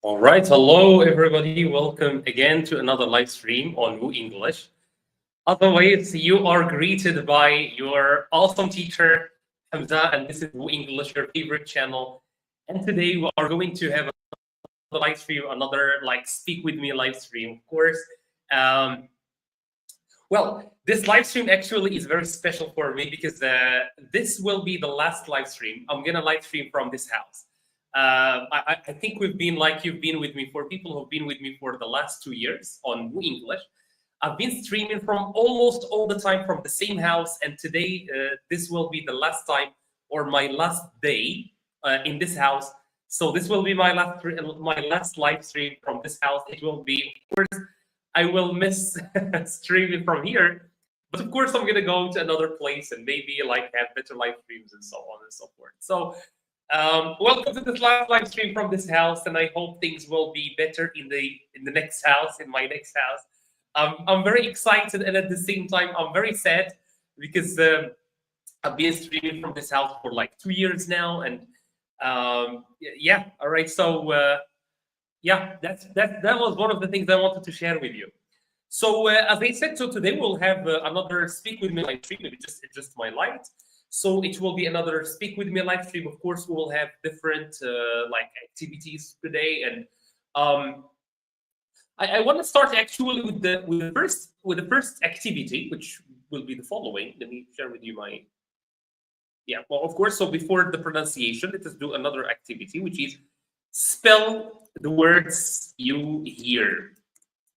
All right, hello everybody. Welcome again to another live stream on WooEnglish. Otherwise, you are greeted by your awesome teacher, Hamza, and this is WooEnglish, your favorite channel. And today we are going to have another live stream, another like speak with me live stream, of course. Um, well, this live stream actually is very special for me because this will be the last live stream. I'm gonna live stream from this house. I think we've been like you've been with me for people who've been with me for the last 2 years on WooEnglish. I've been streaming from almost all the time from the same house, and today this will be the last time or my last day in this house. So this will be my last live stream from this house. It will be, of course, I will miss streaming from here, but of course I'm gonna go to another place and maybe like have better live streams and so on and so forth. So welcome to this last live stream from this house, and I hope things will be better in the next house, in my next house. I'm very excited, and at the same time I'm very sad because I've been streaming from this house for like 2 years now, and yeah. All right, so yeah, that was one of the things I wanted to share with you. So as I said, so today we'll have another speak with me live stream. Maybe just adjust my light. So it will be another speak with me live stream. Of course, we will have different like activities today, and I want to start actually with the first activity, which will be the following. Let me share with you my well, of course. So before the pronunciation, let us do another activity, which is spell the words you hear.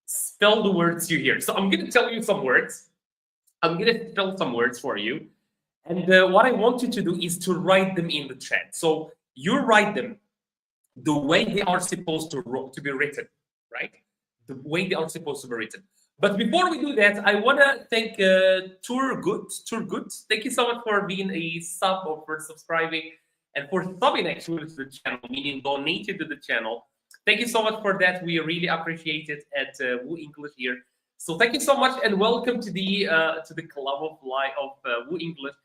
Spell the words you hear. So I'm going to tell you some words. I'm going to spell some words for you. And what I want you to do is to write them in the chat. So you write them the way they are supposed to be written, right? The way they are supposed to be written. But before we do that, I want to thank Turgut. Thank you so much for being a sub or for subscribing and for subbing actually to the channel, meaning donated to the channel. Thank you so much for that. We really appreciate it at WooEnglish here. So thank you so much, and welcome to the club of WooEnglish.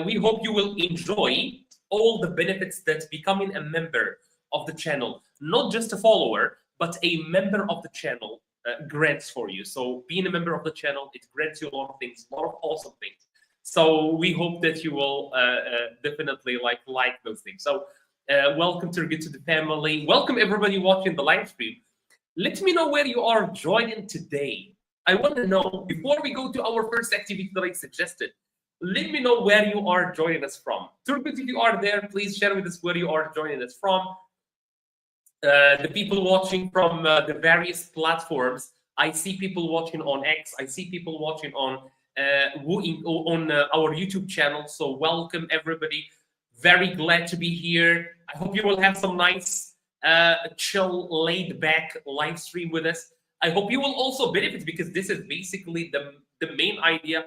We hope you will enjoy all the benefits that becoming a member of the channel, not just a follower, but a member of the channel grants for you. So being a member of the channel, it grants you a lot of things, a lot of awesome things. So we hope that you will definitely like those things. So welcome to the family. Welcome everybody watching the live stream. Let me know where you are joining today. I want to know, before we go to our first activity that I suggested, let me know where you are joining us from. Turgut, if you are there, please share with us where you are joining us from. The people watching from the various platforms. I see people watching on X. I see people watching on our YouTube channel. So welcome everybody. Very glad to be here. I hope you will have some nice, chill, laid back live stream with us. I hope you will also benefit, because this is basically the main idea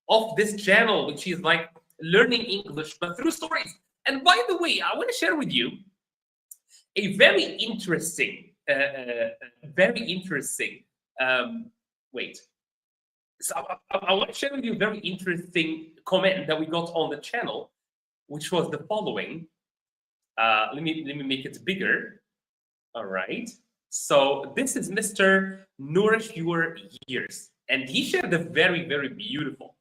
of this channel, which is like learning English, but through stories. And by the way, I want to share with you a very interesting, wait. So I want to share with you a very interesting comment that we got on the channel, which was the following. Let me make it bigger. All right. So this is Mr. Nourish Your Years, and he shared a very, very beautiful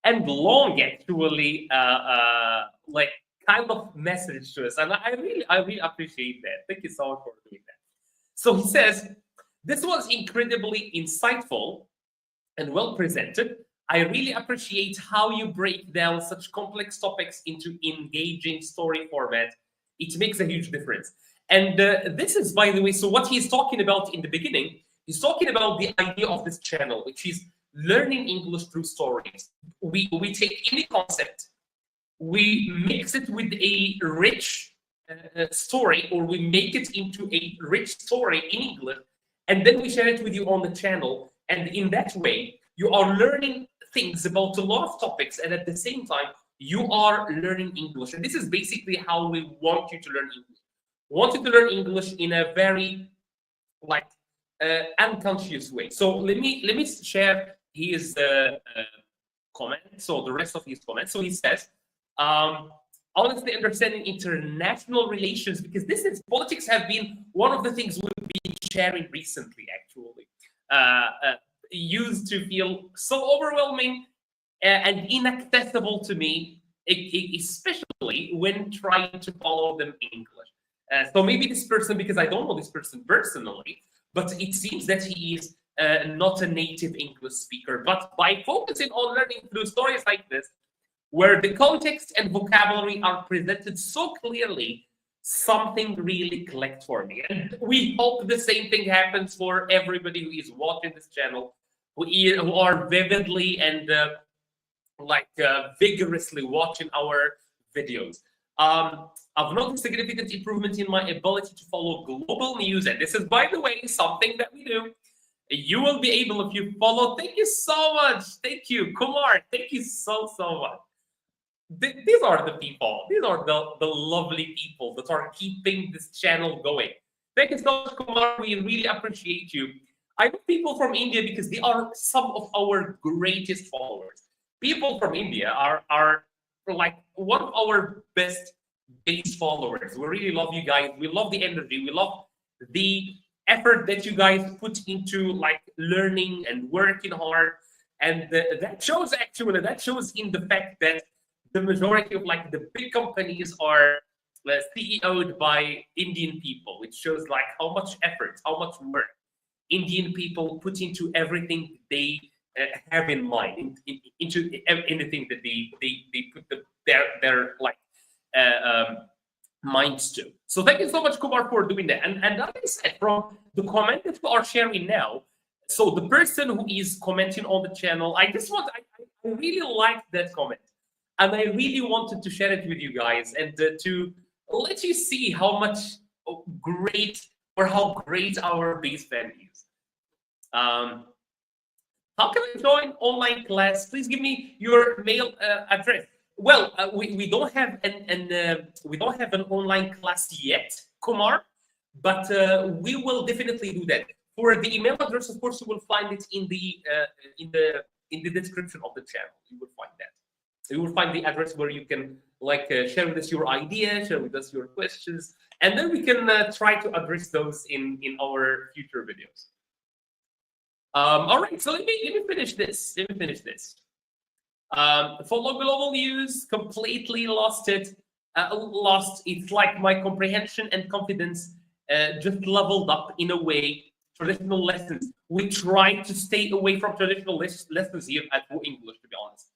and long, actually, like kind of message to us, and I really appreciate that. Thank you so much for doing that. So he says, "This was incredibly insightful and well presented. I really appreciate how you break down such complex topics into engaging story format. It makes a huge difference." And this is, by the way, so what he's talking about in the beginning, he's talking about the idea of this channel, which is learning English through stories. We take any concept, we mix it with a rich story, or we make it into a rich story in English, and then we share it with you on the channel. And in that way, you are learning things about a lot of topics, and at the same time, you are learning English. And this is basically how we want you to learn English. We want you to learn English in a very like unconscious way. So let me share his comment. So the rest of his comment. So he says, honestly understanding international relations, because this is politics have been one of the things we've been sharing recently, actually. Used to feel so overwhelming and inaccessible to me, especially when trying to follow them in English. So maybe this person, because I don't know this person personally, but it seems that he is not a native English speaker. But by focusing on learning through stories like this, where the context and vocabulary are presented so clearly, something really clicked for me. And we hope the same thing happens for everybody who is watching this channel, who are vividly and vigorously watching our videos. I've noticed significant improvement in my ability to follow global news, and this is, by the way, something that we do. You will be able, if you follow. Thank you so much. Thank you, Kumar. Thank you so much. These are the people. These are the lovely people that are keeping this channel going. Thank you so much, Kumar. We really appreciate you. I know people from India because they are some of our greatest followers. People from India are like one of our best base followers. We really love you guys. We love the energy. We love the effort that you guys put into like learning and working hard. And that shows actually, that shows in the fact that the majority of like the big companies are CEO'd by Indian people, which shows like how much effort, how much work Indian people put into everything they have in mind, into anything that they put their like minds to. So thank you so much, Kumar, for doing that. And like I said, from the comment that we are sharing now, so the person who is commenting on the channel, I really liked that comment. And I really wanted to share it with you guys and to let you see how much great or how great our base fan is. How can I join online class? Please give me your mail address. Well, we don't have an online class yet, Kumar, but we will definitely do that. For the email address, of course, you will find it in the description of the channel. You will find that. You will find the address where you can like share with us your ideas, share with us your questions, and then we can try to address those in our future videos. All right, so let me finish this. Follow global news, completely lost it. It's like my comprehension and confidence just leveled up in a way. Traditional lessons. We try to stay away from traditional lessons here at WooEnglish, to be honest.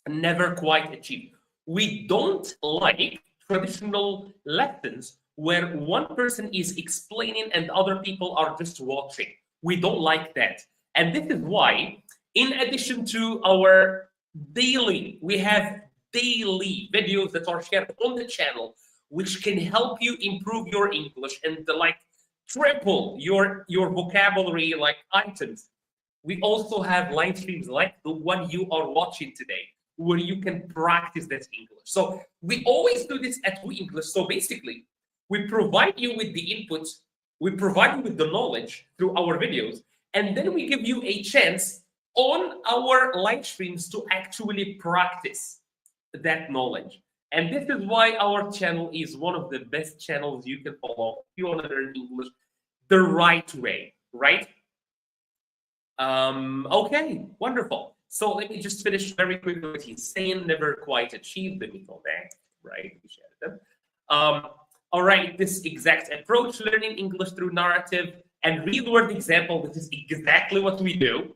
Never quite achieved. We don't like traditional lessons where one person is explaining and other people are just watching. We don't like that. And this is why, in addition to our we have daily videos that are shared on the channel, which can help you improve your English and like triple your vocabulary like items. We also have live streams like the one you are watching today, where you can practice that English. So we always do this at WooEnglish. So basically, we provide you with the input, we provide you with the knowledge through our videos, and then we give you a chance on our live streams to actually practice that knowledge. And this is why our channel is one of the best channels you can follow if you want to learn English the right way, right? Okay, wonderful. So let me just finish very quickly what he's saying. Never quite achieved. Let me go back, right? We shared them. All right, this exact approach, learning English through narrative and real-world example, this is exactly what we do,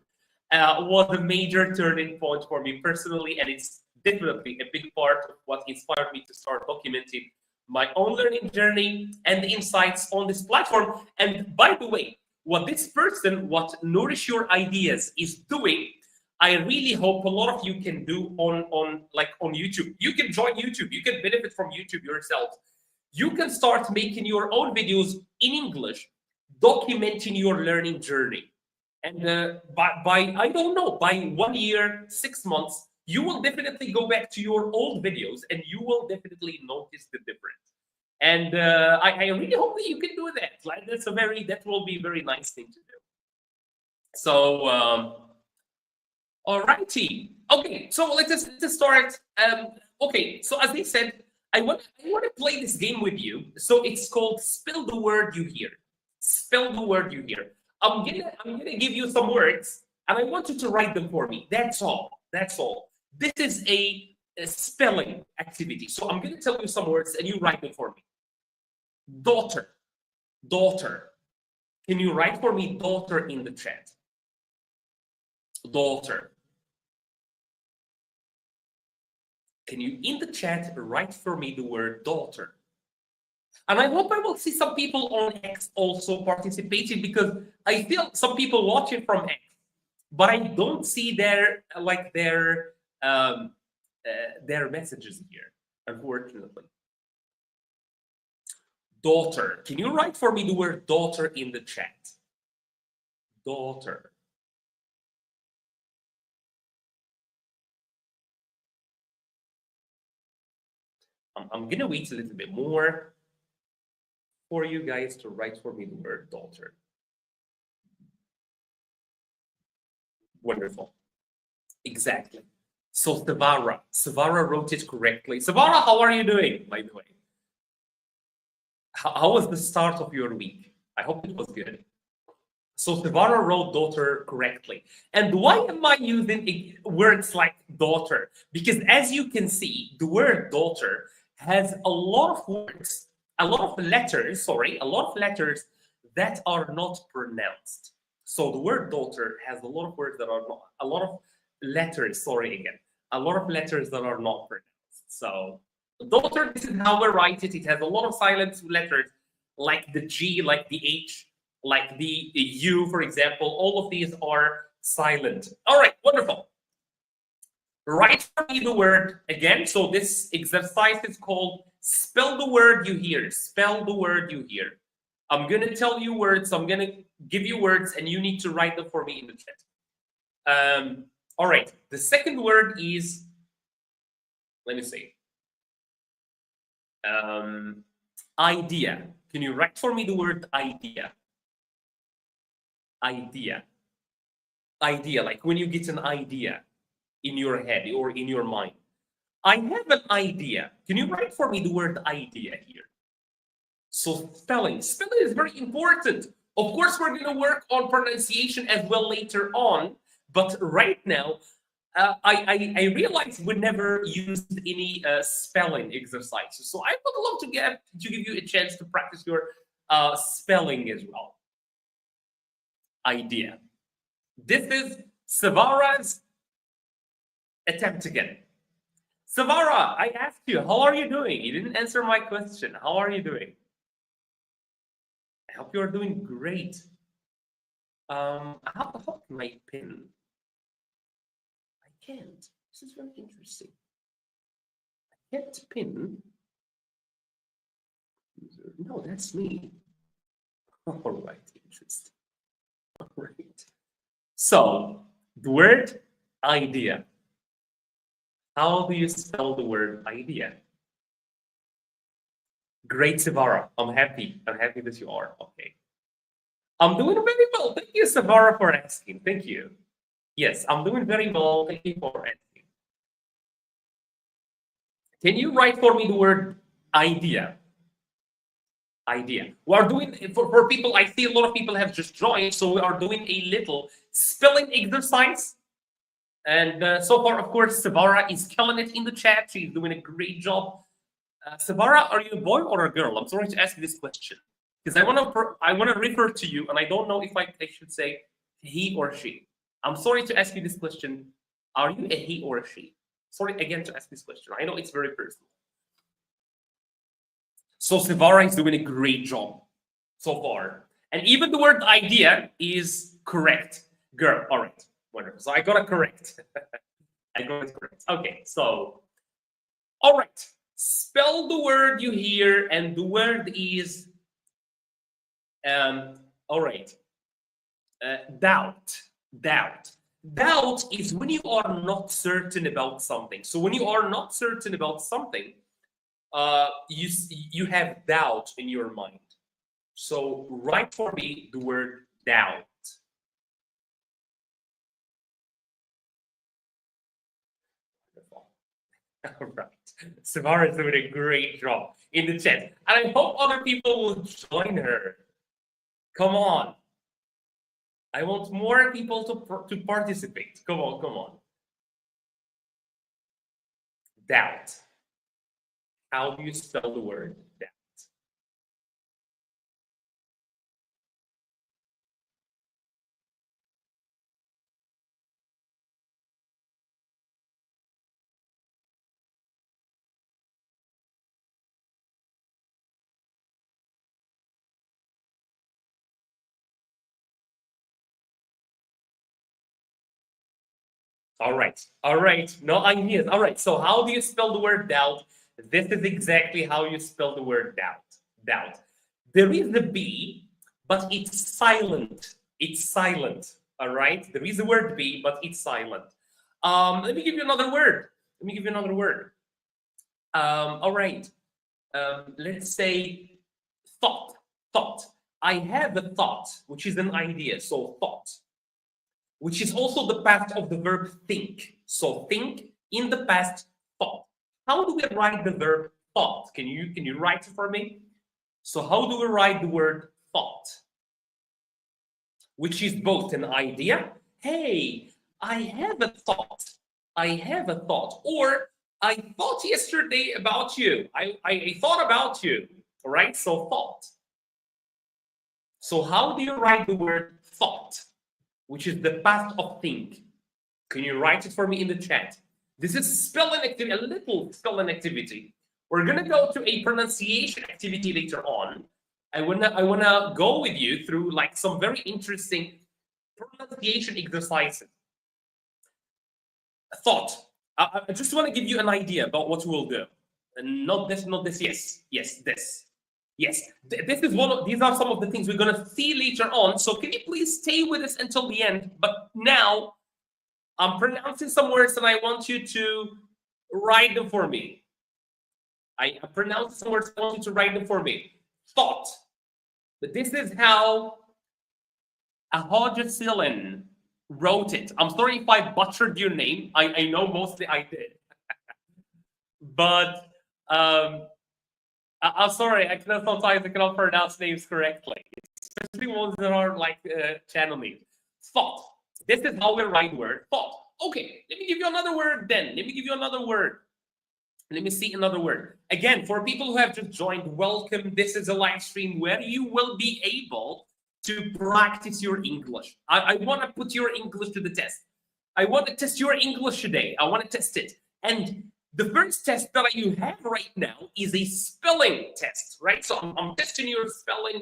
was a major turning point for me personally, and it's definitely a big part of what inspired me to start documenting my own learning journey and the insights on this platform. And by the way, what this person, what Nourish Your Ideas is doing, I really hope a lot of you can do on YouTube. You can join YouTube. You can benefit from YouTube yourself. You can start making your own videos in English, documenting your learning journey. And by I don't know, by 1 year, 6 months, you will definitely go back to your old videos and you will definitely notice the difference. And I really hope that you can do that. Like that will be a very nice thing to do. So Alrighty. Okay, so let's start. Okay, so as I said, I want to play this game with you. So it's called Spell the Word You Hear. Spell the word you hear. I'm gonna give you some words, and I want you to write them for me. That's all. That's all. This is a spelling activity. So I'm gonna tell you some words, and you write them for me. Daughter, daughter. Can you write for me daughter in the chat? Daughter. Can you in the chat write for me the word daughter? And I hope I will see some people on X also participating, because I feel some people watching from X, but I don't see their messages here, unfortunately. Daughter. Can you write for me the word daughter in the chat? Daughter. I'm gonna wait a little bit more for you guys to write for me the word daughter. Wonderful. Exactly. So Savara wrote it correctly. Savara, how are you doing, by the way? How was the start of your week? I hope it was good. So Savara wrote daughter correctly. And why am I using words like daughter? Because as you can see, the word daughter has a lot of words, a lot of letters that are not pronounced. So the word daughter has a lot of words that are not, a lot of letters, a lot of letters that are not pronounced. So daughter, this is how we write it. It has a lot of silent letters, like the G, like the H, like the U, for example. All of these are silent. All right, wonderful. Write for me the word again. So this exercise is called spell the word you hear. Spell the word you hear. I'm going to tell you words. I'm going to give you words, and you need to write them for me in the chat. All right. The second word is, let me see. Idea. Can you write for me the word idea? Idea. Idea, like when you get an idea in your head or in your mind. I have an idea. Can you write for me the word idea here? So spelling. Spelling is very important. Of course, we're going to work on pronunciation as well later on. But right now, I realized we never used any spelling exercises. So I would love to give you a chance to practice your spelling as well. Idea. This is Savara's attempt again. Savara, I asked you, how are you doing? You didn't answer my question. How are you doing? I hope you're doing great. How can I pin? I can't. This is very interesting. I can't pin. No, that's me. All right, interesting. All right. So the word idea. How do you spell the word idea? Great, Savara. I'm happy. I'm happy that you are. Okay. I'm doing very well. Thank you, Savara, for asking. Thank you. Yes, I'm doing very well. Thank you for asking. Can you write for me the word idea? Idea. We are doing, for people, I see a lot of people have just joined, so we are doing a little spelling exercise. And so far, of course, Savara is killing it in the chat. She's doing a great job. Savara, are you a boy or a girl? I'm sorry to ask this question, because I want to refer to you, and I don't know if I should say he or she. I'm sorry to ask you this question. Are you a he or a she? Sorry again to ask this question. I know it's very personal. So Savara is doing a great job so far. And even the word idea is correct. Girl, all right, wonderful. So I got it correct. I got it correct. Okay, so, all right. Spell the word you hear, and the word is, all right, doubt. Doubt. Doubt is when you are not certain about something. So when you are not certain about something, you have doubt in your mind. So write for me the word doubt. All right. Samara is doing a great job in the chat. And I hope other people will join her. Come on. I want more people to participate. Come on, come on. Doubt. How do you spell the word doubt? All right. All right. No ideas. All right. So how do you spell the word doubt? This is exactly how you spell the word doubt. Doubt. There is the B, but it's silent. It's silent. All right. There is the word B, but it's silent. Let me give you another word. Let me give you another word. All right. Let's say thought. Thought. I have a thought, which is an idea. So thought, which is also the past of the verb think. So think in the past, thought. How do we write the verb thought? Can you write it for me? So how do we write the word thought? Which is both an idea. Hey, I have a thought. I have a thought. Or I thought yesterday about you. I thought about you. All right, so thought. So how do you write the word thought, which is the past of think? Can you write it for me in the chat? This is spelling activity, a little spelling activity. We're gonna go to a pronunciation activity later on. I wanna go with you through like some very interesting pronunciation exercises. Thought. I just want to give you an idea about what we'll do. And not this, not this. Yes, this. Yes, this is one of, these are some of the things we're going to see later on. So can you please stay with us until the end? But now I'm pronouncing some words and I want you to write them for me. I pronounce some words, I want you to write them for me. Thought. But this is how Ahojasilin wrote it. I'm sorry if I butchered your name. I know mostly I did. But I'm sorry, sometimes I cannot pronounce names correctly, especially ones that are like channel names. Thought. This is how we write word thought. Okay, let me give you another word then. Let me give you another word. Let me see another word. Again, for people who have just joined, welcome. This is a live stream where you will be able to practice your English. I want to put your English to the test. I want to test your English today. I want to test it. And the first test that you have right now is a spelling test, right? So I'm testing your spelling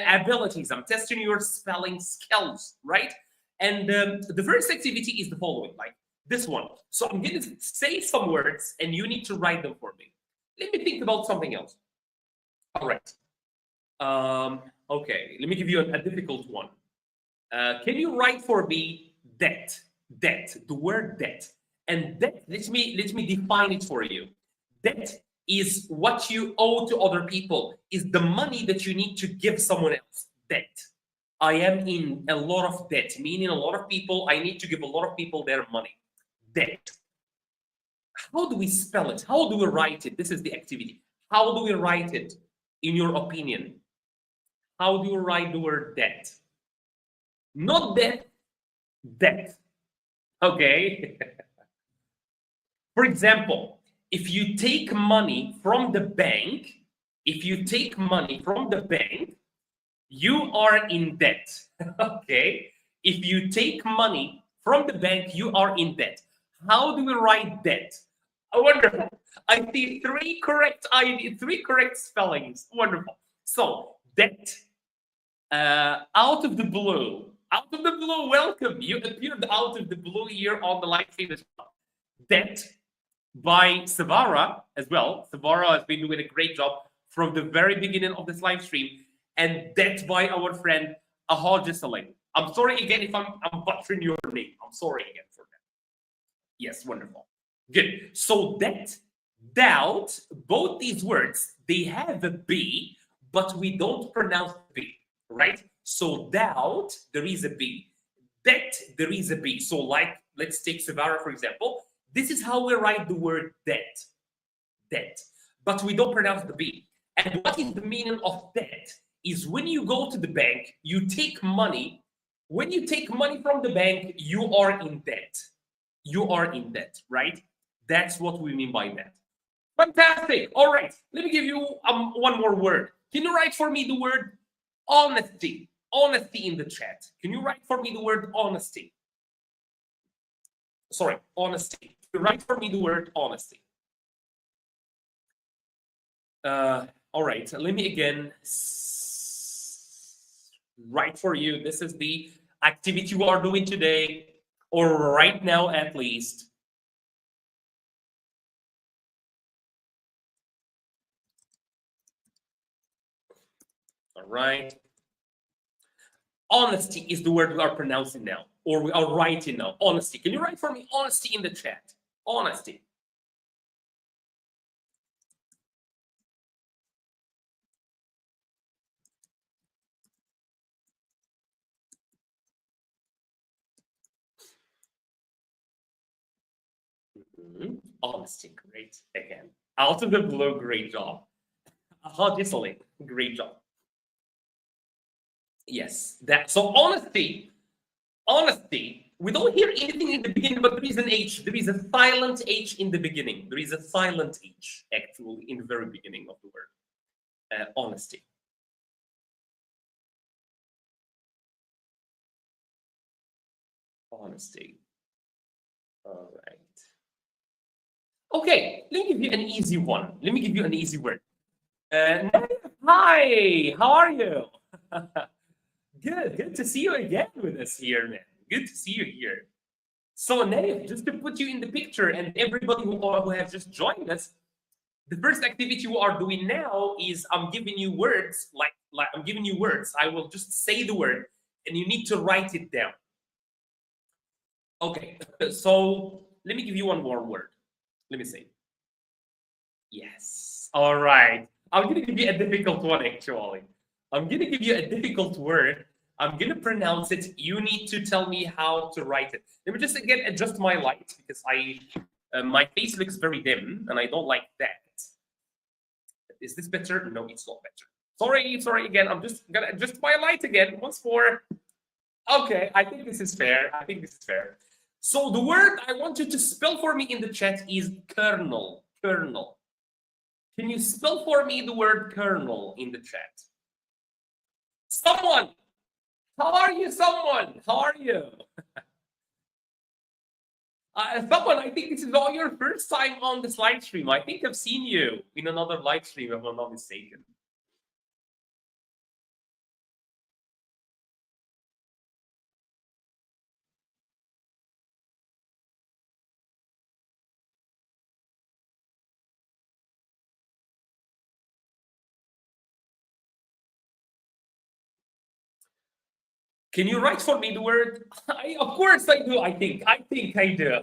abilities. I'm testing your spelling skills, right? And the first activity is the following, like this one. So I'm going to say some words and you need to write them for me. Let me think about something else. All right. Okay, let me give you a difficult one. Can you write for me debt? Debt, the word debt. And debt, let me define it for you. Debt is what you owe to other people, is the money that you need to give someone else. Debt. I am in a lot of debt, meaning a lot of people, I need to give a lot of people their money. Debt. How do we spell it? How do we write it? This is the activity. How do we write it, in your opinion? How do you write the word debt? Not debt, debt. Okay. For example, if you take money from the bank, you are in debt. Okay. If you take money from the bank, you are in debt. How do we write debt? Oh, wonderful. I see three correct spellings. Wonderful. So debt. Out of the blue, welcome. You appeared out of the blue here on the live stream as well. Debt by Savara as well. Savara has been doing a great job from the very beginning of this live stream. And debt by our friend Ahojasilin. I'm sorry again if I'm butchering your name. I'm sorry again for that. Yes, wonderful. Good. So debt, doubt, both these words, they have a B, but we don't pronounce B. Right? So doubt, there is a B. Debt, there is a B. So like, let's take Savara, for example. This is how we write the word debt. Debt. But we don't pronounce the B. And what is the meaning of debt? Is when you go to the bank, you take money. When you take money from the bank, you are in debt. You are in debt, right? That's what we mean by that. Fantastic. All right. Let me give you one more word. Can you write for me the word honesty? Honesty in the chat. Can you write for me the word honesty? Sorry, honesty. Can you write for me the word honesty? All right. Let me again write for you. This is the activity you are doing today, or right now at least. All right. Honesty is the word we are pronouncing now, or we are writing now. Honesty. Can you write for me honesty in the chat? Honesty. Honesty. Great. Again. Out of the blue, great job. Obviously, great job. Yes, that. So honesty, we don't hear anything in the beginning, but there is an H. There is a silent H in the beginning. There is a silent H, actually, in the very beginning of the word. Honesty. Honesty. All right. Okay, let me give you an easy one. Let me give you an easy word. Hi, how are you? Good to see you again with us here, man. Good to see you here. So, Naif, just to put you in the picture and everybody who has just joined us, the first activity we are doing now is I'm giving you words, like I'm giving you words. I will just say the word and you need to write it down. Okay, so let me give you one more word. Let me see. Yes. All right. I'm going to give you a difficult one, actually. I'm going to give you a difficult word. I'm going to pronounce it. You need to tell me how to write it. Let me just again adjust my light because my face looks very dim and I don't like that. Is this better? No, it's not better. Sorry again. I'm just going to adjust my light again once more. Okay, I think this is fair. So the word I want you to spell for me in the chat is kernel. Kernel. Can you spell for me the word kernel in the chat? Someone! How are you, someone? How are you? Someone, I think this is all your first time on this live stream. I think I've seen you in another live stream, if I'm not mistaken. Can you write for me the word? Of course I do. I think I do.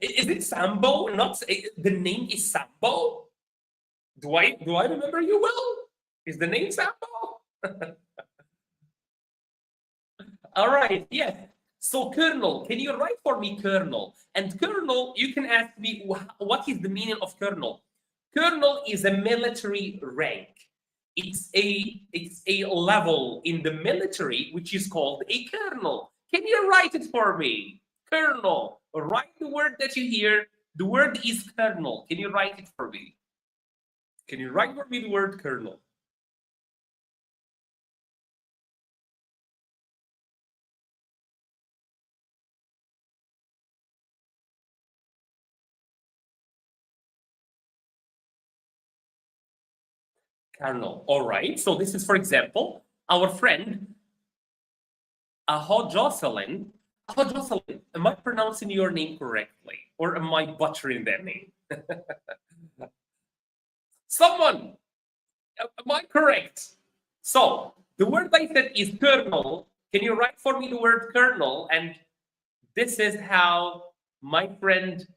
Is it Sambo? Not the name is Sambo. Do I remember you well? Is the name Sambo? All right. Yes. So kernel. Can you write for me kernel? And kernel, you can ask me what is the meaning of kernel? Kernel is a military rank. It's a level in the military which is called a colonel. Can you write it for me? Colonel. Write the word that you hear. The word is colonel. Can you write it for me? Can you write for me the word colonel? Colonel. All right. So this is, for example, our friend Jocelyn. Jocelyn, am I pronouncing your name correctly, or am I butchering that name? Someone, am I correct? So the word I said is kernel. Can you write for me the word kernel? And this is how my friend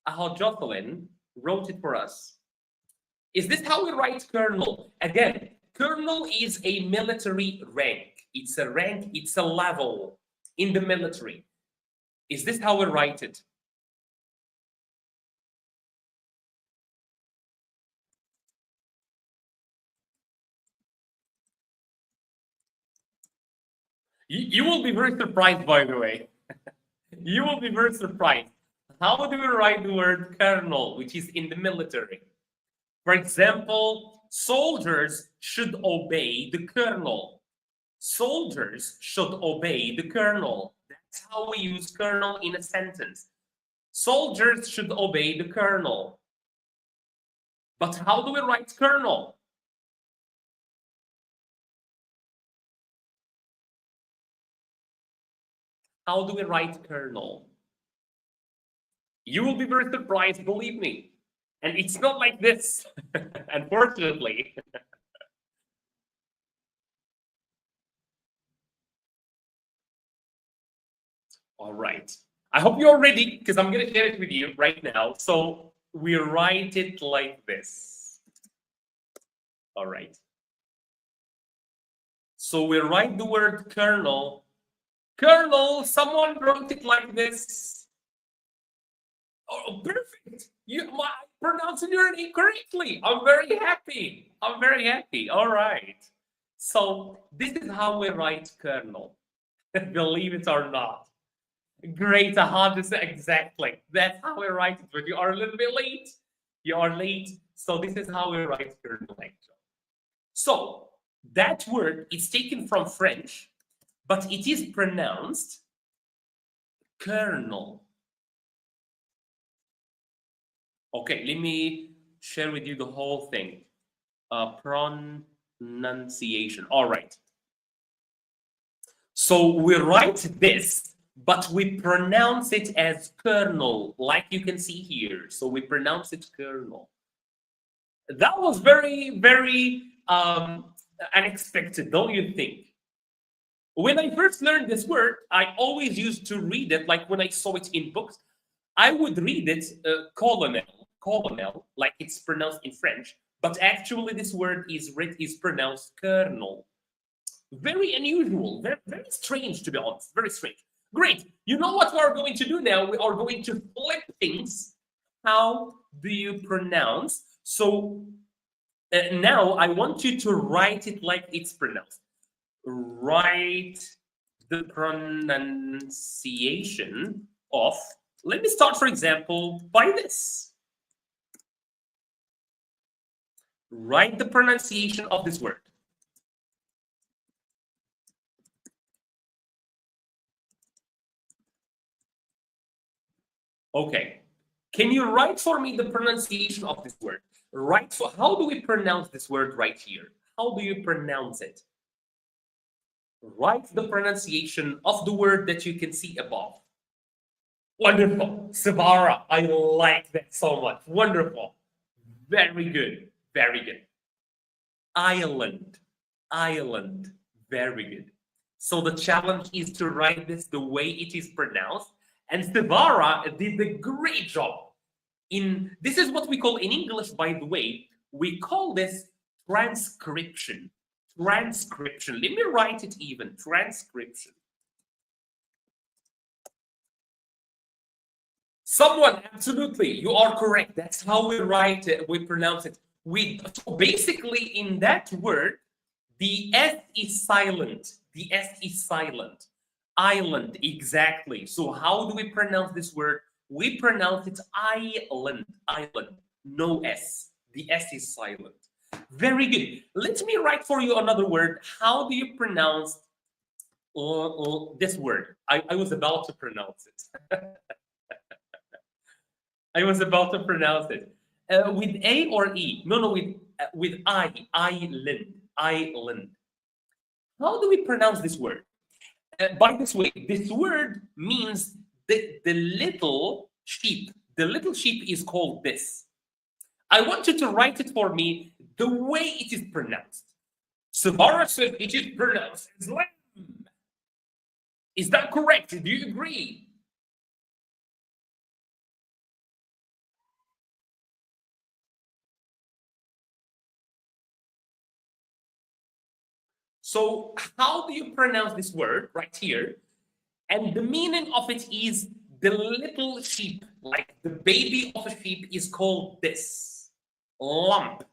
Jocelyn wrote it for us. Is this how we write kernel? Again, kernel is a military rank. It's a rank, it's a level in the military. Is this how we write it? You will be very surprised, by the way. You will be very surprised. How do we write the word colonel, which is in the military? For example, soldiers should obey the colonel. Soldiers should obey the colonel. That's how we use colonel in a sentence. Soldiers should obey the colonel. But how do we write colonel? How do we write colonel? You will be very surprised, believe me. And it's not like this, unfortunately. All right. I hope you're ready because I'm going to share it with you right now. So we write it like this. All right. So we write the word colonel. Colonel, someone wrote it like this. Oh, perfect. You pronounced your name correctly. I'm very happy. I'm very happy. All right. So this is how we write colonel. Believe it or not. Great, 100%, exactly. That's how we write it. But you are a little bit late. You are late. So this is how we write colonel. So that word is taken from French, but it is pronounced colonel. Okay, let me share with you the whole thing. Pronunciation. All right. So we write this, but we pronounce it as colonel, like you can see here. So we pronounce it colonel. That was very, very unexpected, don't you think? When I first learned this word, I always used to read it, like when I saw it in books, I would read it colonel, like it's pronounced in French, but actually this word is pronounced colonel. Very unusual, very, very strange, to be honest, very strange. Great. You know what we are going to do now? We are going to flip things. How do you pronounce? So now I want you to write it like it's pronounced. Write the pronunciation of, let me start, for example, by this. Write the pronunciation of this word. Okay. Can you write for me the pronunciation of this word? Right. So how do we pronounce this word right here? How do you pronounce it? Write the pronunciation of the word that you can see above. Wonderful. Sabara. I like that so much. Wonderful. Very good. Very good. Island. Island. Very good. So the challenge is to write this the way it is pronounced. And Sabara did a great job. This is what we call in English, by the way, we call this transcription. Transcription. Let me write it even. Transcription. Someone, absolutely, you are correct. That's how we write it, we pronounce it. So basically, in that word, the S is silent. The S is silent. Island, exactly. So how do we pronounce this word? We pronounce it island, island, no S. The S is silent. Very good. Let me write for you another word. How do you pronounce this word? I was about to pronounce it. I was about to pronounce it. With A or E? No, with island, island. How do we pronounce this word? By this way, this word means the little sheep. The little sheep is called this. I want you to write it for me the way it is pronounced. Savara said it is pronounced as lamb. Is that correct? Do you agree? So how do you pronounce this word right here? And the meaning of it is the little sheep, like the baby of a sheep, is called this lump.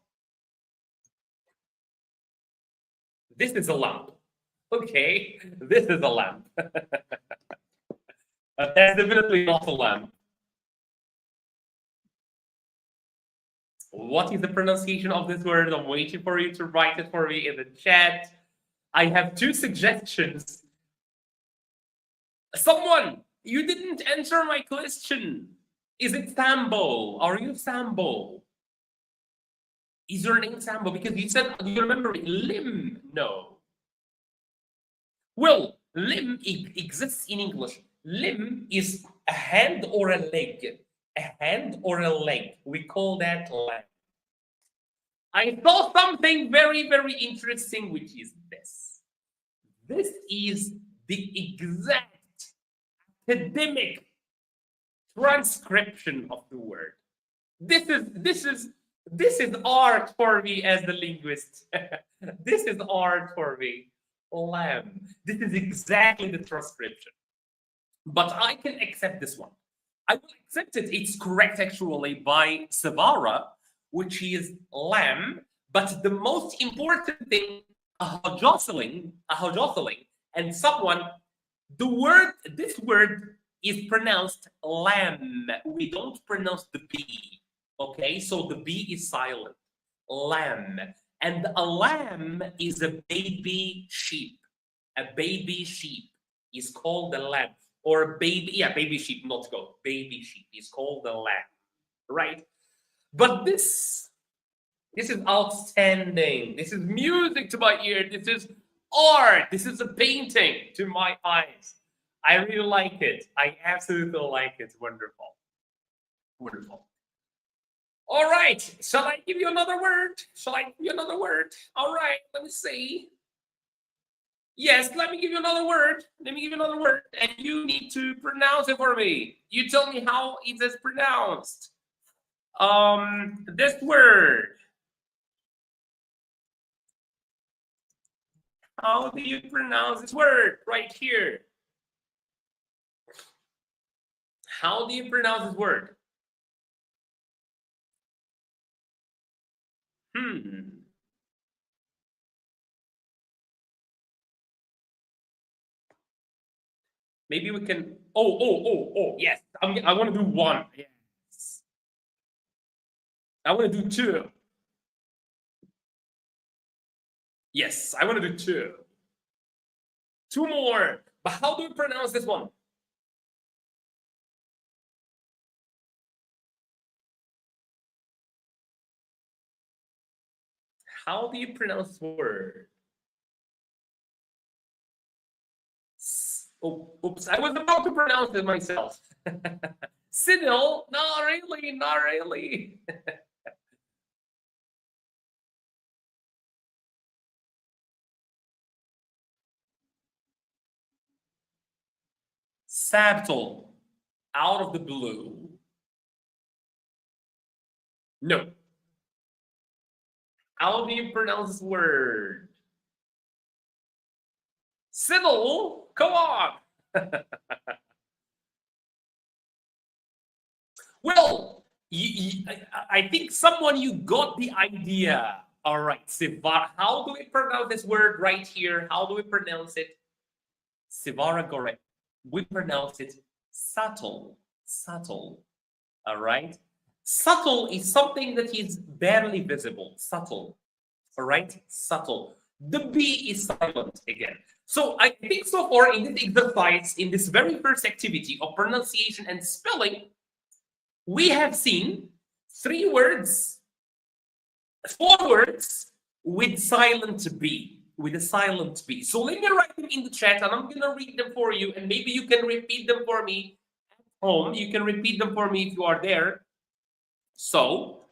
This is a lump. Okay, this is a lamp. But that's definitely not a lamp. What is the pronunciation of this word? I'm waiting for you to write it for me in the chat. I have two suggestions. Someone, you didn't answer my question. Is it Sambo? Are you Sambo? Is your name Sambo? Because you said, do you remember limb? No. Well, limb exists in English. Limb is a hand or a leg. A hand or a leg. We call that leg. I saw something very, very interesting, which is this. This is the exact academic transcription of the word. This is art for me as the linguist. This is art for me. Lamb. This is exactly the transcription. But I can accept this one. I will accept it. It's correct actually by Savara, which is lamb. But the most important thing, a jostling, and someone, this word is pronounced lamb. We don't pronounce the B. Okay, so the B is silent. Lamb. And a lamb is a baby sheep. A baby sheep is called a lamb. Or baby sheep, not goat. Baby sheep is called a lamb. Right? But this is outstanding. This is music to my ear. This is art. This is a painting to my eyes. I really like it. I absolutely like it. Wonderful. Wonderful. All right. Shall I give you another word? All right. Let me see. Yes, let me give you another word. And you need to pronounce it for me. You tell me how it is pronounced. This word. How do you pronounce this word right here? How do you pronounce this word? Maybe we can. Oh, yes. I want to do one. Yes. I want to do two. Yes, I want to do two. Two more. But how do you pronounce this one? How do you pronounce this word? Oh, oops, I was about to pronounce it myself. Siddle? Not really. Sabtal, out of the blue. No. How do you pronounce this word? Siddle? Come on. Well, I think someone, you got the idea. All right, Sivar. How do we pronounce this word right here? How do we pronounce it? Sivara Gore. We pronounce it subtle. All right. Subtle is something that is barely visible. Subtle. All right. Subtle. The B is silent again. So I think so far in this exercise, in this very first activity of pronunciation and spelling, we have seen 4 words with silent B. With a silent B. So let me write them in the chat and I'm going to read them for you. And maybe you can repeat them for me at home. You can repeat them for me if you are there. So,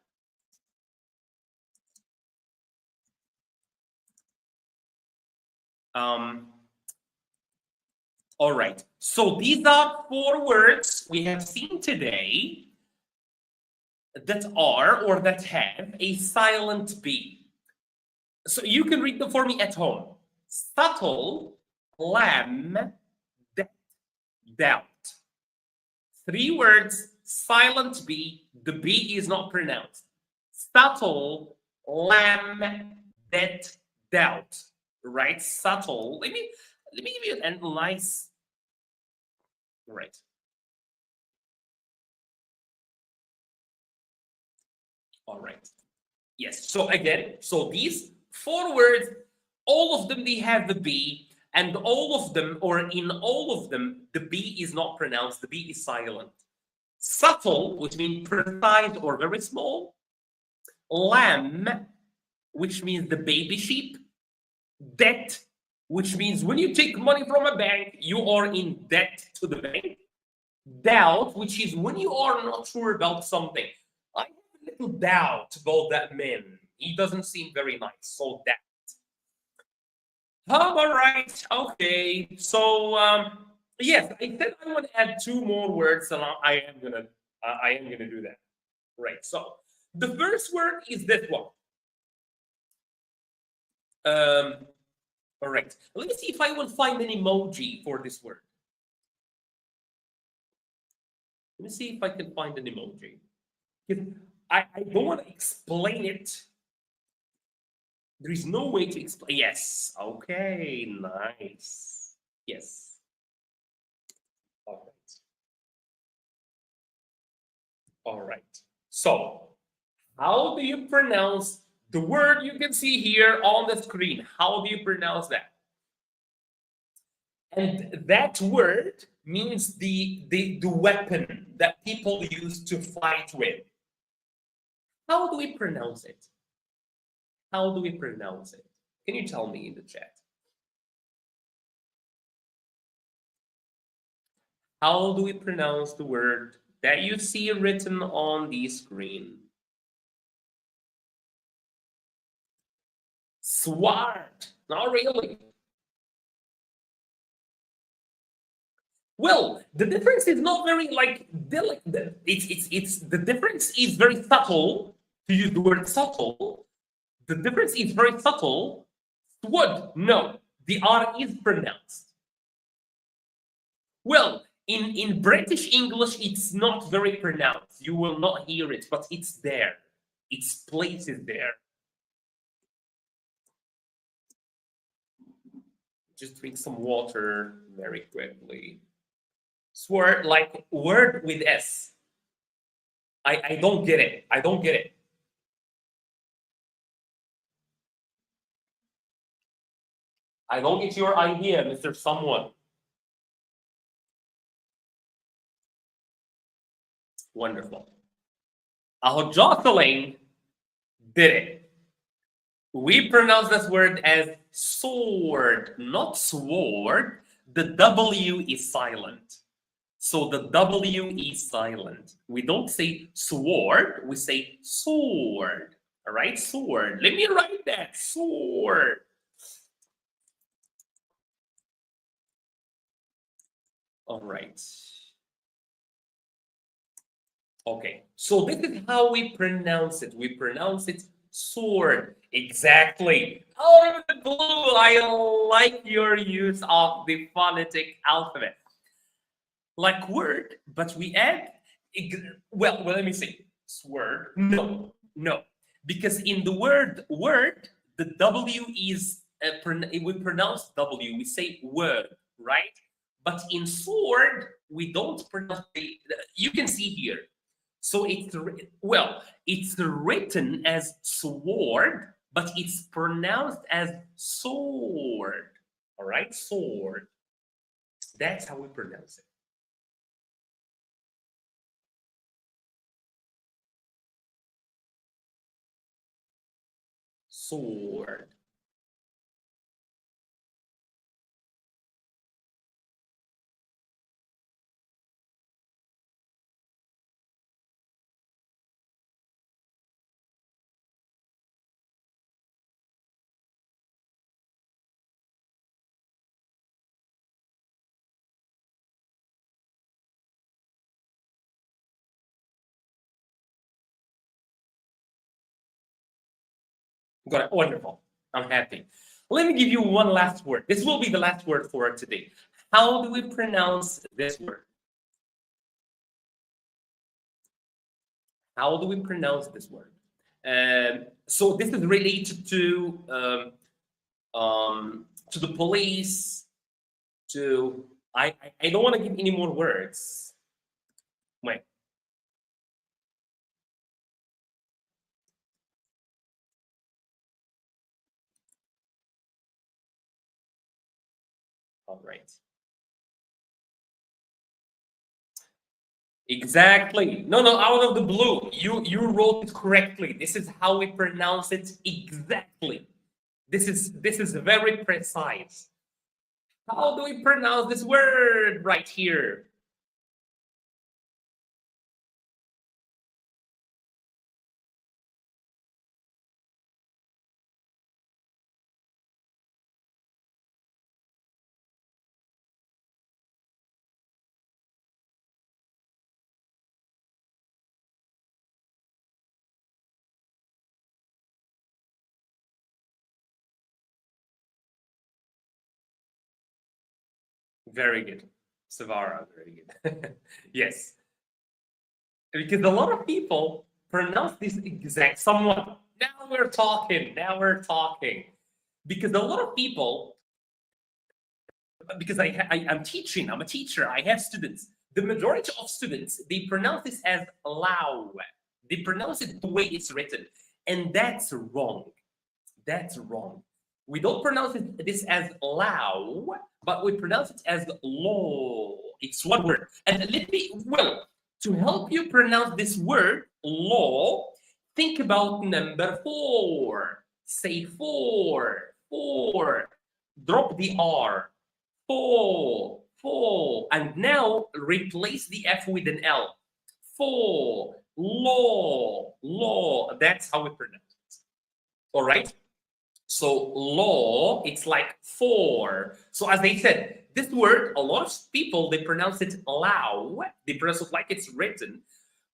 all right. So these are 4 words we have seen today that are or that have a silent B. So you can read them for me at home. Subtle, lamb, death. doubt. 3 words, silent B, the B is not pronounced. Subtle, lamb, that, doubt. Right? Subtle. Let me give you a nice. Right. All right. Yes. So again, so these 4 words, all of them they have the B, and all of them, or in all of them, the B is not pronounced. The B is silent. Subtle, which means precise or very small. Lamb, which means the baby sheep. Debt, which means when you take money from a bank, you are in debt to the bank. Doubt, which is when you are not sure about something. I have a little doubt about that man. He doesn't seem very nice. So that. All right. Okay. So yes, I said I want to add 2 more words, and I am gonna do that. Right. So the first word is this one. All right. Let me see if I will find an emoji for this word. Let me see if I can find an emoji. I don't want to explain it. There is no way to explain. Yes. Okay. Nice. Yes. All right. All right. So, how do you pronounce the word you can see here on the screen? How do you pronounce that? And that word means the weapon that people use to fight with. How do we pronounce it? How do we pronounce it? Can you tell me in the chat? How do we pronounce the word that you see written on the screen? Sword. Not really. Well, the difference is not very like it's the difference is very subtle. To use the word subtle, the difference is very subtle. Sword, no, the R is pronounced. Well, in British English, it's not very pronounced. You will not hear it, but it's there. Its place is there. Just drink some water very quickly. Sword, like word with S. I don't get it. I don't get it. I don't get your idea, Mr. Someone. Wonderful. Jocelyn did it. We pronounce this word as sword, not sword. The W is silent. So the W is silent. We don't say sword, we say sword. All right, sword. Let me write that, sword. All right. Okay, so this is how we pronounce it. We pronounce it sword. Exactly. Oh, the blue. I like your use of the phonetic alphabet. Like word, but we add, well, let me see. Sword. No, no. Because in the word, the W is, we pronounce W, we say word, right? But in sword, we don't pronounce you can see here. So it's, well, it's written as sword, but it's pronounced as sword. All right, sword. That's how we pronounce it. Sword. Got it. Wonderful. I'm happy. Let me give you one last word. This will be the last word for today. How do we pronounce this word? How do we pronounce this word? So this is related to the police. To I don't want to give any more words. Wait. All right. Exactly. No, no, out of the blue. You wrote it correctly. This is how we pronounce it exactly. This is very precise. How do we pronounce this word right here? Very good. Savara, very good. Yes. Because a lot of people pronounce this exact someone. Now we're talking. Now we're talking. Because a lot of people, because I'm teaching, I'm a teacher, I have students. The majority of students, they pronounce this as lao. They pronounce it the way it's written. And that's wrong. That's wrong. We don't pronounce this as lao, but we pronounce it as law. It's one word. And let me, well, to help you pronounce this word, law, think about number 4. Say 4, 4. Drop the R. 4, 4. And now replace the F with an L. 4, law, law. That's how we pronounce it. All right? So law, it's like 4. So as they said, this word, a lot of people, they pronounce it lao. They pronounce it like it's written,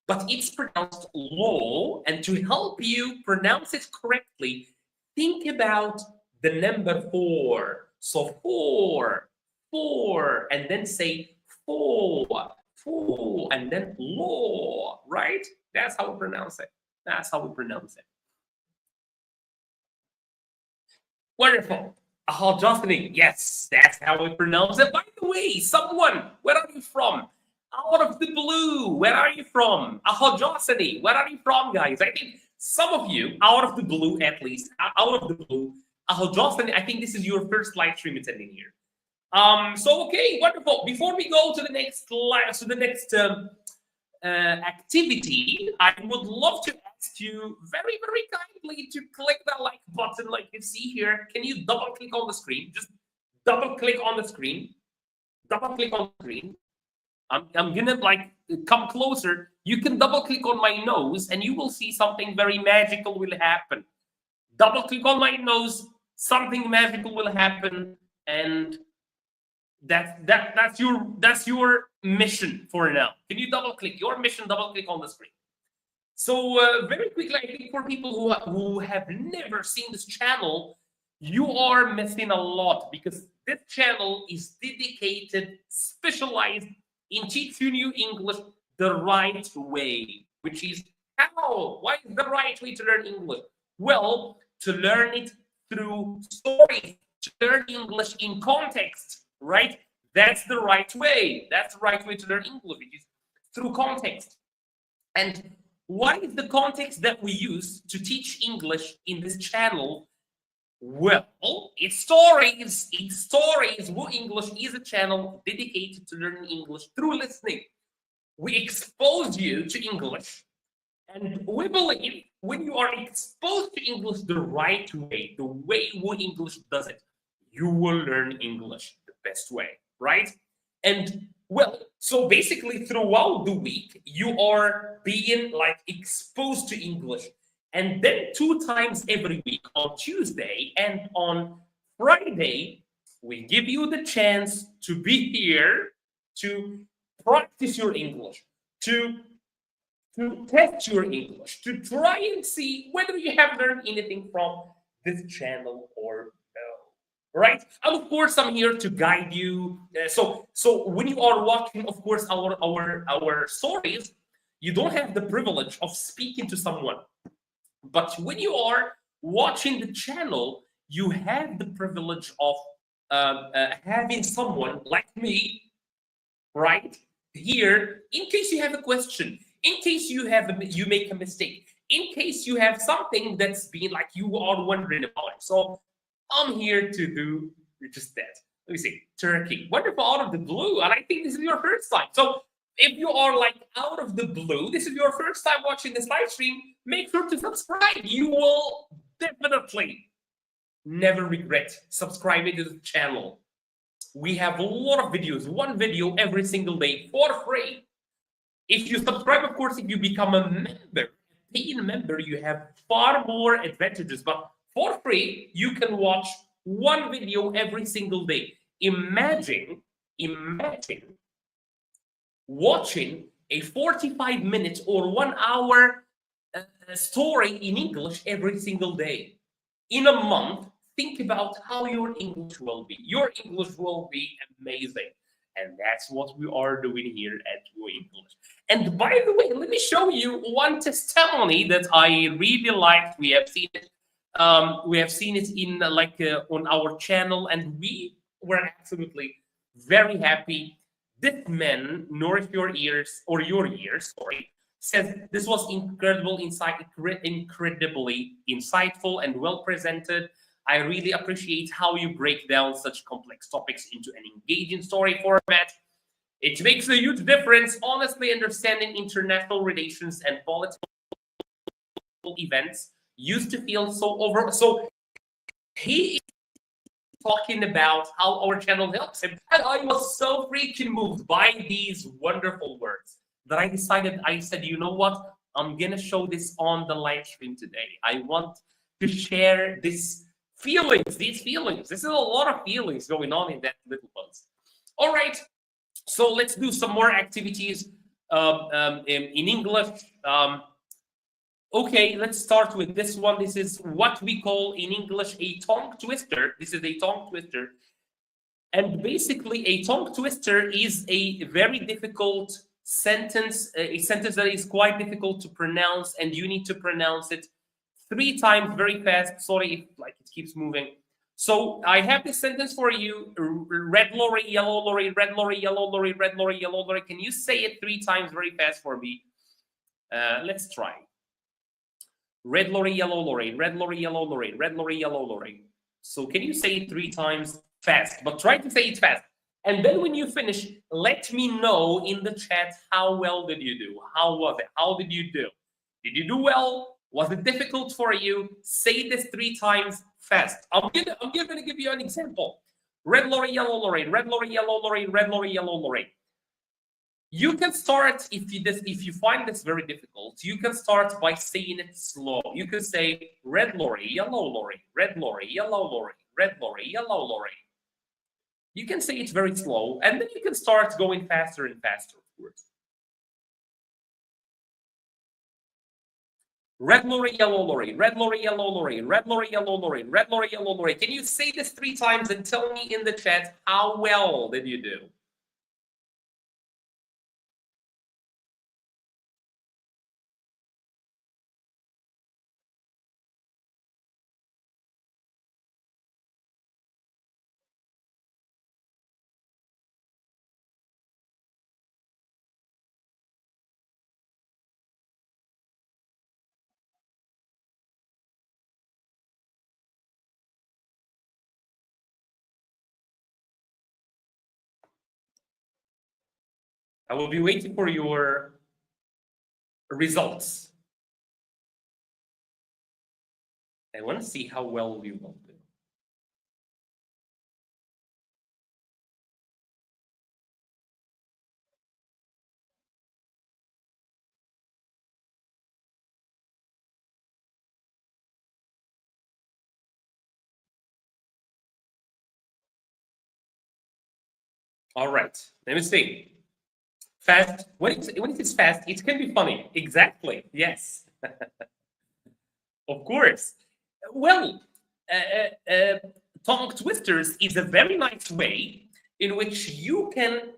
but it's pronounced law. And to help you pronounce it correctly, think about the number 4. So 4, 4, and then say 4, 4, and then law, right? That's how we pronounce it. That's how we pronounce it. Wonderful. Ahal, yes, that's how we pronounce it. By the way, someone, where are you from? Out of the blue, where are you from? Ahal, where are you from, guys? I think some of you, out of the blue at least, out of the blue, Ahal, I think this is your first live stream attending here. So okay, wonderful. Before we go to the next activity, I would love to ask you very, very kindly to click that like button like you see here. Can you double click on the screen? Just double click on the screen. Double click on the screen. I'm gonna like come closer. You can double click on my nose and you will see something very magical will happen. Double click on my nose, something magical will happen, and that's your mission for now. Can you double click your mission? Double click on the screen. So very quickly, I think for people who have never seen this channel, you are missing a lot because this channel is dedicated, specialized in teaching you English the right way, which is how? Why is the right way to learn English? Well, to learn it through stories, to learn English in context, right? That's the right way. That's the right way to learn English, which is through context. And what is the context that we use to teach English in this channel? Well, it's stories. It's stories. WooEnglish is a channel dedicated to learning English through listening. We expose you to English. And we believe when you are exposed to English the right way, the way WooEnglish does it, you will learn English the best way, right? And well, so basically throughout the week, you are being like exposed to English. And then 2 times every week on Tuesday and on Friday, we give you the chance to be here to practice your English, to test your English, to try and see whether you have learned anything from this channel or no. right? And of course, I'm here to guide you. So when you are watching, of course, our stories, you don't have the privilege of speaking to someone. But when you are watching the channel, you have the privilege of having someone like me, right here, in case you have a question, in case you make a mistake, in case you have something that's been like you are wondering about it. So I'm here to do just that. Let me see. Turkey. Wonderful, out of the blue. And I think this is your first time. So if you are like out of the blue, this is your first time watching this live stream, make sure to subscribe. You will definitely never regret subscribing to the channel. We have a lot of videos, one video every single day for free. If you subscribe, of course, if you become a member, paying member, you have far more advantages. But for free, you can watch one video every single day. Imagine watching a 45-minute or 1 hour story in English every single day. In a month, think about how your English will be. Your English will be amazing. And that's what we are doing here at WooEnglish. And by the way, let me show you one testimony that I really liked. We have seen it. We have seen it in on our channel, and we were absolutely very happy. This man, nourish your ears, or your ears, sorry, says this was incredibly insightful and well presented. I really appreciate how you break down such complex topics into an engaging story format. It makes a huge difference. Honestly, understanding international relations and political events used to feel so over. So he is talking about how our channel helps him. And I was so freaking moved by these wonderful words that I said, you know what? I'm going to show this on the live stream today. I want to share these feelings. This is a lot of feelings going on in that little post. All right. So let's do some more activities in English. Okay, let's start with this one. This is what we call in English a tongue twister. This is a tongue twister. And basically, a tongue twister is a very difficult sentence, a sentence that is quite difficult to pronounce, and you need to pronounce it 3 times very fast. Sorry if it keeps moving. So I have this sentence for you: red lorry, yellow lorry, red lorry, yellow lorry, red lorry, yellow lorry. Can you say it 3 times very fast for me? Let's try. Red lorry, yellow lorry, red lorry, yellow lorry, red lorry, yellow lorry. So can you say it 3 times fast? But try to say it fast. And then when you finish, let me know in the chat how well did you do? How was it? How did you do? Did you do well? Was it difficult for you? Say this 3 times fast. I'm gonna give you an example. Red lorry, yellow lorry, red lorry, yellow lorry, red lorry, yellow lorry. You can start, if you find this very difficult, you can start by saying it slow. You can say red lorry, yellow lorry, red lorry, yellow lorry, red lorry, yellow lorry. You can say it very slow, and then you can start going faster and faster, of course. Red lorry, yellow lorry, red lorry, yellow lorry, red lorry, yellow lorry, red lorry, yellow lorry. Can you say this 3 times and tell me in the chat how well did you do? I will be waiting for your results. I want to see how well you will do. All right, let me see. Fast. When it is fast, it can be funny. Exactly. Yes. Of course. Well, tongue twisters is a very nice way in which you can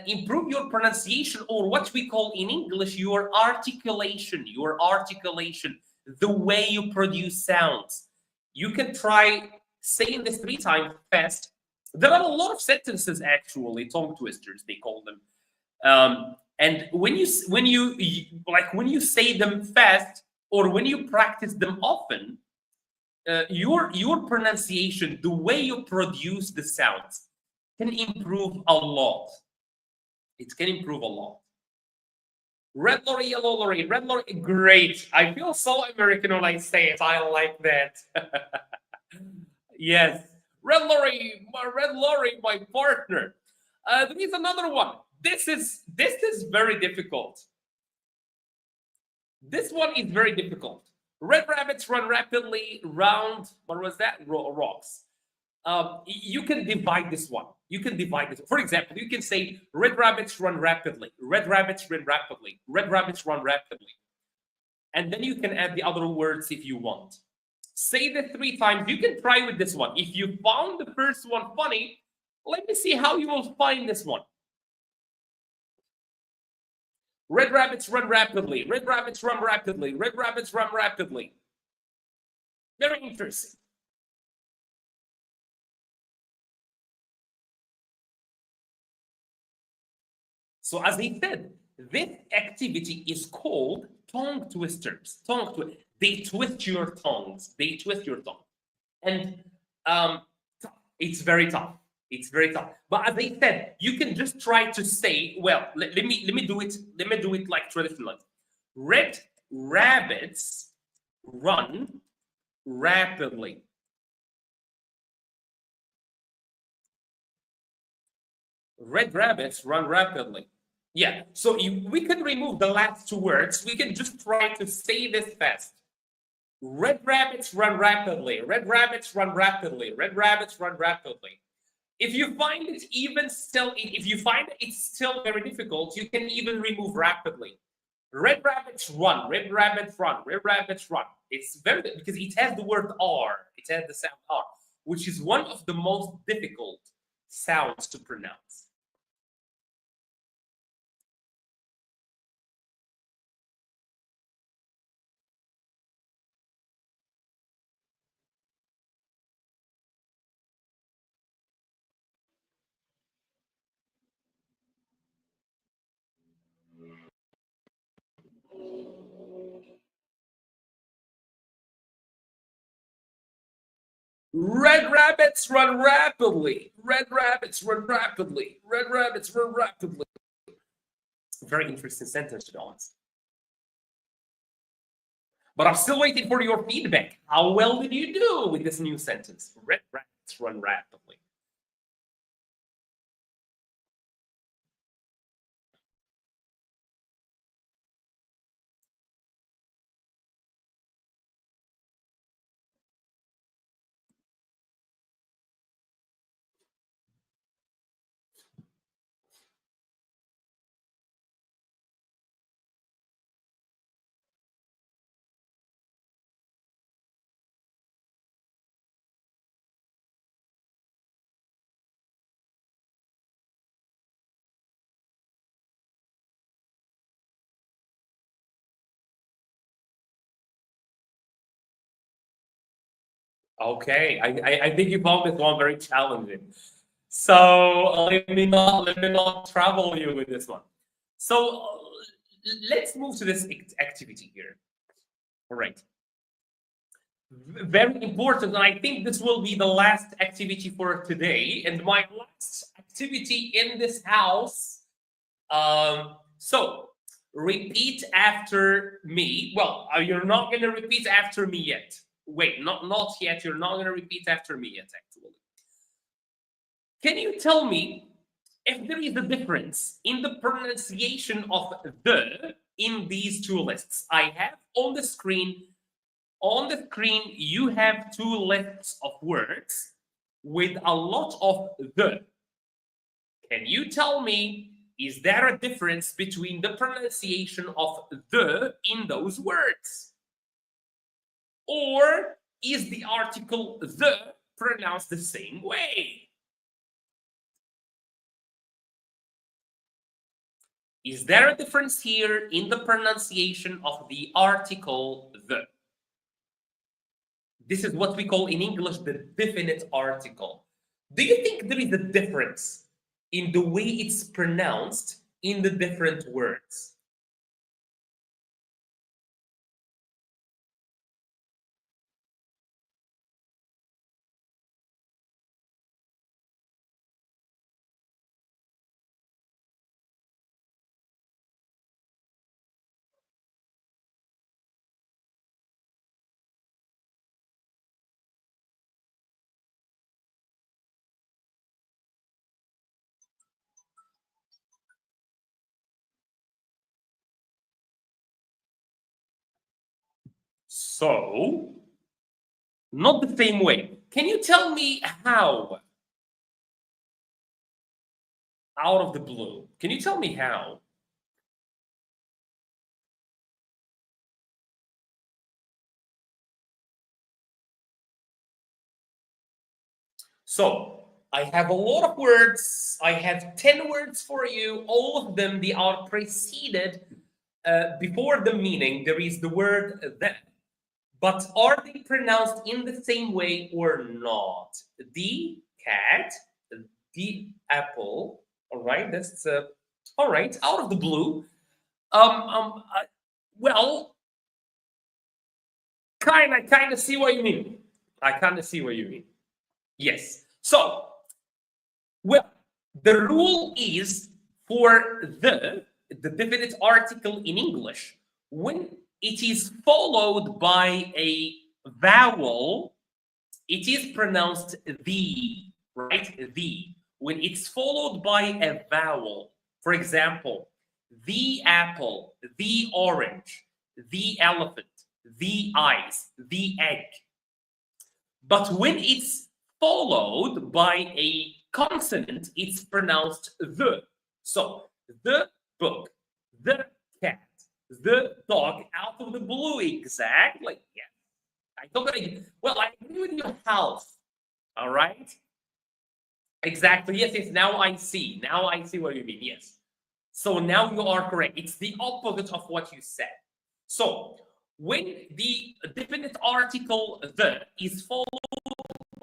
improve your pronunciation, or what we call in English your articulation, the way you produce sounds. You can try saying this 3 times fast. There are a lot of sentences, actually, tongue twisters, they call them. And when you say them fast, or when you practice them often, your pronunciation, the way you produce the sounds, can improve a lot. It can improve a lot. Red lorry, yellow lorry, red lorry. Great. I feel so American when I say it. I like that. Yes. Red lorry, my partner. There is another one. This is very difficult. This one is very difficult. Red rabbits run rapidly round, what was that? Rocks. You can divide this one. For example, you can say red rabbits run rapidly. Red rabbits run rapidly. Red rabbits run rapidly. And then you can add the other words if you want. Say that 3 times. You can try with this one. If you found the first one funny, let me see how you will find this one. Red rabbits run rapidly. Red rabbits run rapidly. Red rabbits run rapidly. Very interesting. So as I said, this activity is called tongue twisters. They twist your tongues. And it's very tough. But as I said, you can just try to say, well, let me do it like traditionally. Red rabbits run rapidly. Red rabbits run rapidly. Yeah, so we can remove the last 2 words. We can just try to say this fast. Red rabbits run rapidly. Red rabbits run rapidly. Red rabbits run rapidly. If you find it it's still very difficult, you can even remove rapidly. Red rabbits run. Red rabbits run. Red rabbits run. It's very, because it has the word R. It has the sound R, which is one of the most difficult sounds to pronounce. Red rabbits run rapidly. Red rabbits run rapidly. Red rabbits run rapidly. Very interesting sentence, to be honest. But I'm still waiting for your feedback. How well did you do with this new sentence? Red rabbits run rapidly. Okay, I think you found this one very challenging. So let me not trouble you with this one. So let's move to this activity here. All right. Very important, and I think this will be the last activity for today, and my last activity in this house. So repeat after me. Well, you're not going to repeat after me yet. Wait, not yet. You're not going to repeat after me yet, actually. Can you tell me if there is a difference in the pronunciation of the in these 2 lists? I have on the screen, you have 2 lists of words with a lot of the. Can you tell me, is there a difference between the pronunciation of the in those words? Or is the article the pronounced the same way. Is there a difference here in the pronunciation of the article the? This is what we call in English the definite article. Do you think there is a difference in the way it's pronounced in the different words? So, not the same way. Can you tell me how? Out of the blue. Can you tell me how? So, I have a lot of words. I have 10 words for you. All of them, they are preceded before the meaning. There is the word that. But are they pronounced in the same way or not? The cat, the apple. All right, that's all right. Out of the blue. Well, kind of see what you mean. I kind of see what you mean. Yes. So, well, the rule is for the definite article in English, when it is followed by a vowel, it is pronounced the, right? The. When it's followed by a vowel, for example, the apple, the orange, the elephant, the ice, the egg. But when it's followed by a consonant, it's pronounced the. So the book, the cat, the dog, out of the blue, exactly. Yeah. I totally, well, I agree with your health. All right. Exactly. Yes, yes. Now I see. Now I see what you mean. Yes. So now you are correct. It's the opposite of what you said. So when the definite article the is followed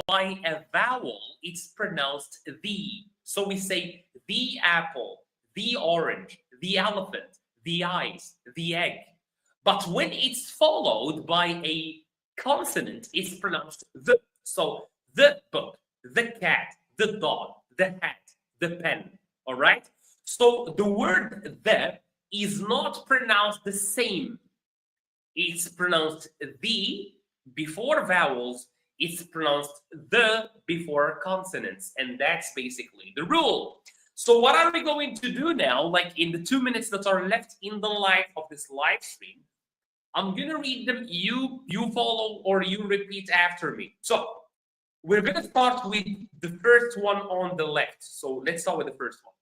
by a vowel, it's pronounced the. So we say the apple, the orange, the elephant, the ice, the egg. But when it's followed by a consonant, it's pronounced the. So the book, the cat, the dog, the hat, the pen. All right? So the word the is not pronounced the same. It's pronounced the before vowels, it's pronounced the before consonants. And that's basically the rule. So what are we going to do now? Like in the 2 minutes that are left in the live of this live stream, I'm gonna read them. You follow or you repeat after me. So we're gonna start with the first one on the left. So let's start with the first one.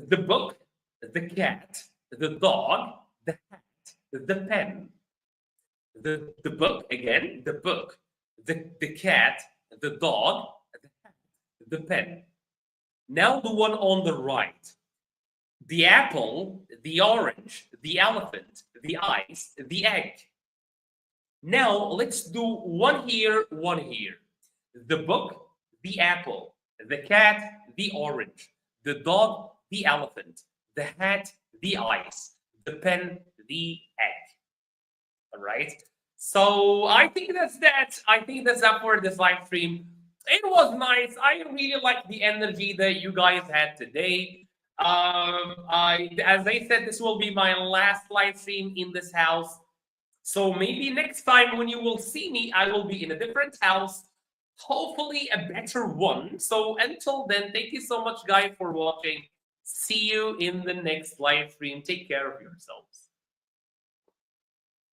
The book, the cat, the dog, the hat, the pen. The book, again, the book, the cat, the dog, the hat, the pen. Now the one on the right. The apple, the orange, the elephant, the ice, the egg. Now let's do one here, one here. The book, the apple, the cat, the orange, the dog, the elephant, the hat, the ice, the pen, the egg. All right. So I think that's that. I think that's that for this live stream. It was nice. I really like the energy that you guys had today. As I said, this will be my last live stream in this house. So maybe next time when you will see me, I will be in a different house, hopefully a better one. So until then, thank you so much, guys, for watching. See you in the next live stream. Take care of yourselves.